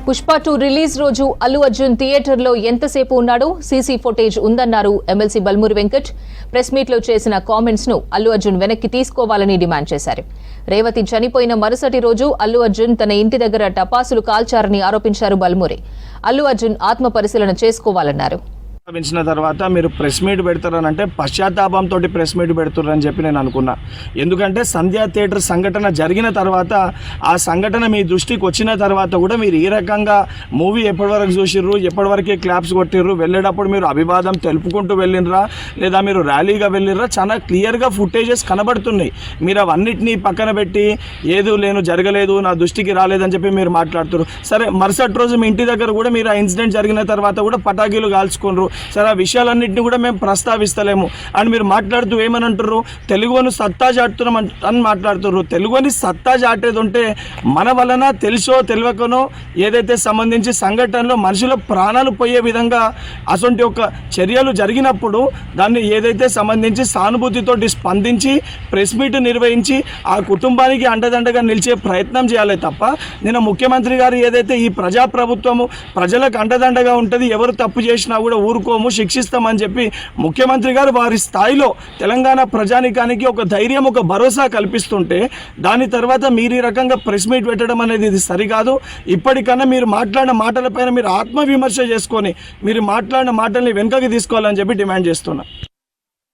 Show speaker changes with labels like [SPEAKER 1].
[SPEAKER 1] Pushpa 2 release రోజు అల్లు అర్జున్ థియేటర్లో ఎంతసేపు ఉన్నాడో సీసీ ఫుటేజ్ ఉందన్నారు ఎమ్మెల్సీ బల్మూరి వెంకట్. ప్రెస్ మీట్లో చేసిన కామెంట్స్ ను అల్లు అర్జున్ వెనక్కి తీసుకోవాలని డిమాండ్ చేశారు. రేవతి చనిపోయిన మరుసటి రోజు అల్లు అర్జున్ తన ఇంటి దగ్గర టపాసులు కాల్చారని ఆరోపించారు బల్మూరి. అల్లు అర్జున్ ఆత్మ పరిశీలన చేసుకోవాలన్నారు.
[SPEAKER 2] వించిన తర్వాత మీరు ప్రెస్ మీట్ పెడతారని అంటే పశ్చాత్తాపంతో ప్రెస్ మీట్ పెడుతున్నారని చెప్పి నేను అనుకున్నా. ఎందుకంటే సంధ్యా థియేటర్ సంఘటన జరిగిన తర్వాత ఆ సంఘటన మీ దృష్టికి వచ్చిన తర్వాత కూడా మీరు ఈ రకంగా మూవీ ఎప్పటివరకు చూసిర్రు, ఎప్పటివరకే క్లాప్స్ కొట్టిర్రు, వెళ్ళేటప్పుడు మీరు అభివాదం తెలుపుకుంటూ వెళ్ళినరా లేదా మీరు ర్యాలీగా వెళ్ళినరా, చాలా క్లియర్గా ఫుటేజెస్ కనబడుతున్నాయి. మీరు అవన్నిటినీ పక్కన పెట్టి ఏదో జరగలేదు, నా దృష్టికి రాలేదని చెప్పి మీరు మాట్లాడుతున్నారు. సరే, మరుసటి రోజు మీ ఇంటి దగ్గర కూడా మీరు ఆ ఇన్సిడెంట్ జరిగిన తర్వాత కూడా పటాకీలు కాల్చుకున్నారు. సరే, ఆ విషయాలన్నింటినీ కూడా మేము ప్రస్తావిస్తలేము అని మీరు మాట్లాడుతూ ఏమని అంటారు, తెలుగుని సత్తా చాటుతున్నాం అని మాట్లాడుతున్నారు. తెలుగుని సత్తా చాటేది ఉంటే మన వలన తెలుసో తెలియకనో ఏదైతే సంబంధించి సంఘటనలో మనుషుల ప్రాణాలు పోయే విధంగా అటువంటి ఒక చర్యలు జరిగినప్పుడు దాన్ని ఏదైతే సంబంధించి సానుభూతితోటి స్పందించి ప్రెస్ మీట్ నిర్వహించి ఆ కుటుంబానికి అండదండగా నిలిచే ప్రయత్నం చేయాలి తప్ప, నిన్న ముఖ్యమంత్రి గారు ఏదైతే ఈ ప్రజాప్రభుత్వము ప్రజలకు అండదండగా ఉంటుంది, ఎవరు తప్పు చేసినా కూడా ఊరుకోము, శిక్షిస్తామని చెప్పి ముఖ్యమంత్రి గారు వారి స్థాయిలో తెలంగాణ ప్రజానికానికి ఒక ధైర్యం, ఒక భరోసా కల్పిస్తుంటే దాని తర్వాత మీరు ఈ రకంగా ప్రెస్ మీట్ పెట్టడం అనేది ఇది సరికాదు. ఇప్పటికన్నా మీరు మాట్లాడిన మాటలపైన మీరు ఆత్మవిమర్శ చేసుకొని మీరు మాట్లాడిన మాటల్ని వెనుకకి తీసుకోవాలని చెప్పి డిమాండ్ చేస్తున్నా.